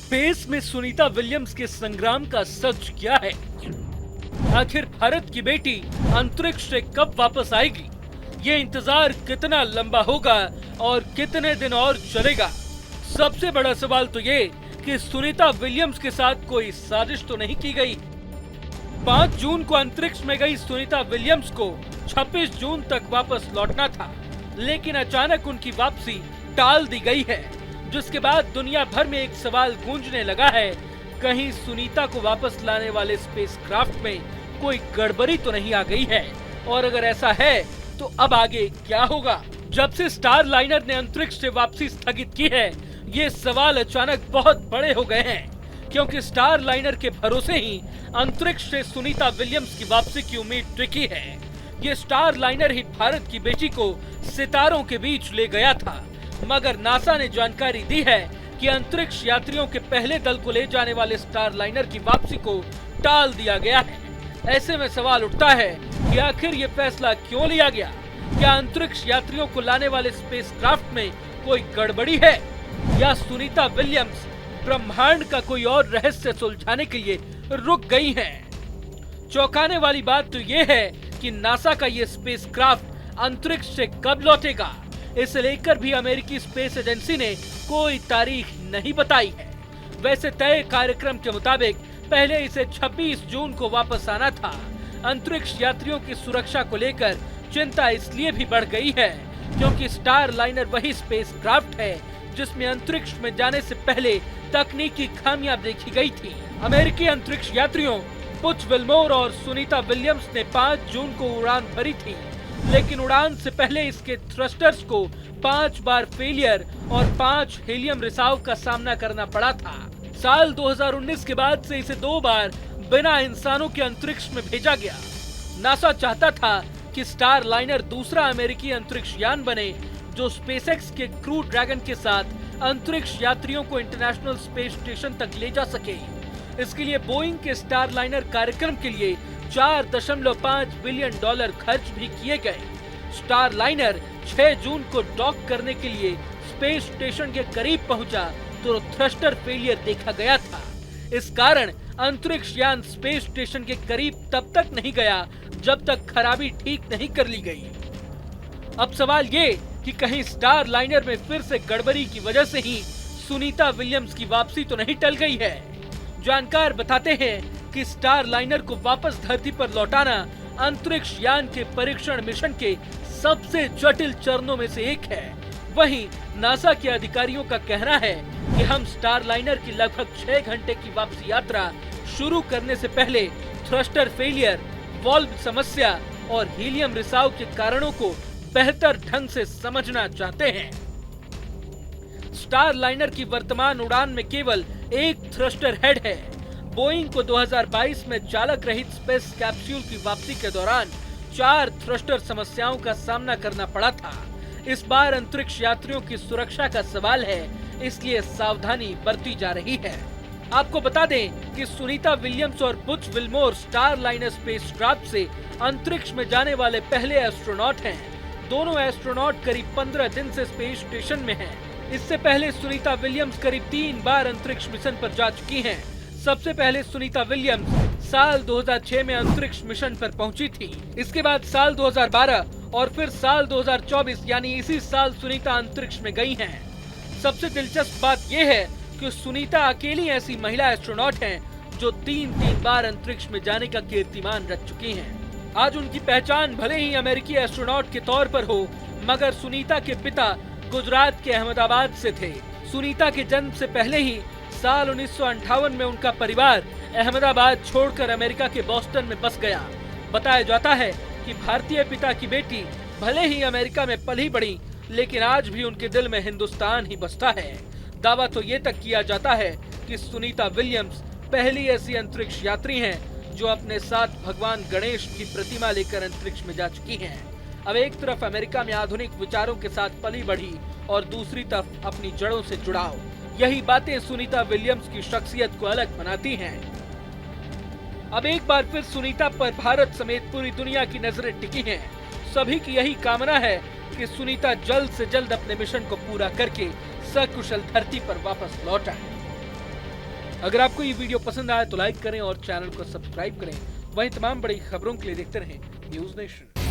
Space में Sunita Williams के संग्राम का सच क्या है? आखिर भारत की बेटी अंतरिक्ष से कब वापस आएगी? ये इंतजार कितना लंबा होगा और कितने दिन और चलेगा? सबसे बड़ा सवाल तो ये कि सुनीता विलियम्स के साथ कोई साजिश तो नहीं की गई। 5 जून को अंतरिक्ष में गई सुनीता विलियम्स को 26 जून तक वापस लौटना था, लेकिन अचानक उनकी वापसी टाल दी गई है, जिसके बाद दुनिया भर में एक सवाल गूंजने लगा है, कहीं सुनीता को वापस लाने वाले स्पेसक्राफ्ट में कोई गड़बड़ी तो नहीं आ गई है, और अगर ऐसा है तो अब आगे क्या होगा? जब से स्टार लाइनर ने अंतरिक्ष से वापसी स्थगित की है, ये सवाल अचानक बहुत बड़े हो गए हैं, क्योंकि स्टार लाइनर के भरोसे ही अंतरिक्ष से सुनीता विलियम्स की वापसी की उम्मीद टिकी है। ये स्टार लाइनर ही भारत की बेटी को सितारों के बीच ले गया था, मगर नासा ने जानकारी दी है कि अंतरिक्ष यात्रियों के पहले दल को ले जाने वाले स्टार लाइनर की वापसी को टाल दिया गया है। ऐसे में सवाल उठता है कि आखिर ये फैसला क्यों लिया गया? क्या अंतरिक्ष यात्रियों को लाने वाले स्पेसक्राफ्ट में कोई गड़बड़ी है, या सुनीता विलियम्स ब्रह्मांड का कोई और रहस्य सुलझाने के लिए रुक गई हैं? चौंकाने वाली बात तो ये है कि नासा का ये स्पेसक्राफ्ट अंतरिक्ष से कब लौटेगा, इसे लेकर भी अमेरिकी स्पेस एजेंसी ने कोई तारीख नहीं बताई है। वैसे तय कार्यक्रम के मुताबिक पहले इसे 26 जून को वापस आना था। अंतरिक्ष यात्रियों की सुरक्षा को लेकर चिंता इसलिए भी बढ़ गई है क्योंकि स्टार लाइनर वही स्पेसक्राफ्ट है जिसमें अंतरिक्ष में जाने से पहले तकनीकी खामियां देखी गई थी। अमेरिकी अंतरिक्ष यात्रियों बुच विल्मोर और सुनीता विलियम्स ने 5 जून को उड़ान भरी थी, लेकिन उड़ान से पहले इसके थ्रस्टर्स को 5 बार फेलियर और 5 हीलियम रिसाव का सामना करना पड़ा था। साल 2019 के बाद से इसे 2 बार बिना इंसानों के अंतरिक्ष में भेजा गया। नासा चाहता था कि स्टार लाइनर दूसरा अमेरिकी अंतरिक्ष यान बने जो स्पेसएक्स के क्रू ड्रैगन के साथ अंतरिक्ष यात्रियों को इंटरनेशनल स्पेस स्टेशन तक ले जा सके। इसके लिए बोइंग के स्टार लाइनर कार्यक्रम के लिए $4.5 बिलियन खर्च भी किए गए। स्टार लाइनर 6 जून को डॉक करने के लिए स्पेस स्टेशन के करीब पहुंचा तो थ्रस्टर फेलियर देखा गया था। इस कारण अंतरिक्ष यान स्पेस स्टेशन के करीब तब तक नहीं गया जब तक खराबी ठीक नहीं कर ली गई। अब सवाल ये कि कहीं स्टार लाइनर में फिर से गड़बड़ी की वजह से ही सुनीता विलियम्स की वापसी तो नहीं टल गई है। जानकार बताते हैं कि स्टार लाइनर को वापस धरती पर लौटाना अंतरिक्ष यान के परीक्षण मिशन के सबसे जटिल चरणों में से एक है। वहीं नासा के अधिकारियों का कहना है कि हम स्टार लाइनर की लगभग 6 घंटे की वापसी यात्रा शुरू करने से पहले थ्रस्टर फेलियर, वॉल्व समस्या और हीलियम रिसाव के कारणों को बेहतर ढंग से समझना चाहते हैं। स्टार लाइनर की वर्तमान उड़ान में केवल एक थ्रस्टर हेड है। बोइंग को 2022 में चालक रहित स्पेस कैप्सूल की वापसी के दौरान 4 थ्रस्टर समस्याओं का सामना करना पड़ा था। इस बार अंतरिक्ष यात्रियों की सुरक्षा का सवाल है, इसलिए सावधानी बरती जा रही है। आपको बता दें कि सुनीता विलियम्स और Butch Wilmore star liner spacecraft से अंतरिक्ष में जाने वाले पहले एस्ट्रोनॉट हैं। दोनों एस्ट्रोनॉट करीब 15 दिन से स्पेस स्टेशन में हैं। इससे पहले सुनीता विलियम्स करीब 3 बार अंतरिक्ष मिशन पर जा चुकी हैं। सबसे पहले सुनीता विलियम्स साल 2006 में अंतरिक्ष मिशन पर पहुंची थी। इसके बाद साल 2012 और फिर साल 2024 यानी इसी साल सुनीता अंतरिक्ष में गई हैं। सबसे दिलचस्प बात यह है कि सुनीता अकेली ऐसी महिला एस्ट्रोनॉट हैं जो 3 बार अंतरिक्ष में जाने का कीर्तिमान रच चुकी हैं। आज उनकी पहचान भले ही अमेरिकी एस्ट्रोनॉट के तौर पर हो, मगर सुनीता के पिता गुजरात के अहमदाबाद से थे। सुनीता के जन्म से पहले ही साल 1958 में उनका परिवार अहमदाबाद छोड़कर अमेरिका के बॉस्टन में बस गया। बताया जाता है कि भारतीय पिता की बेटी भले ही अमेरिका में पली बढ़ी, लेकिन आज भी उनके दिल में हिंदुस्तान ही बसता है। दावा तो ये तक किया जाता है कि सुनीता विलियम्स पहली ऐसी अंतरिक्ष यात्री हैं जो अपने साथ भगवान गणेश की प्रतिमा लेकर अंतरिक्ष में जा चुकी हैं। अब एक तरफ अमेरिका में आधुनिक विचारों के साथ पली बढ़ी और दूसरी तरफ अपनी जड़ों से जुड़ाव, यही बातें सुनीता विलियम्स की शख्सियत को अलग बनाती हैं। अब एक बार फिर सुनीता पर भारत समेत पूरी दुनिया की नजरें टिकी हैं। सभी की यही कामना है कि सुनीता जल्द से जल्द अपने मिशन को पूरा करके सकुशल धरती पर वापस लौट आए। अगर आपको ये वीडियो पसंद आए तो लाइक करें और चैनल को सब्सक्राइब करें। वहीं तमाम बड़ी खबरों के लिए देखते रहें न्यूज नेशन।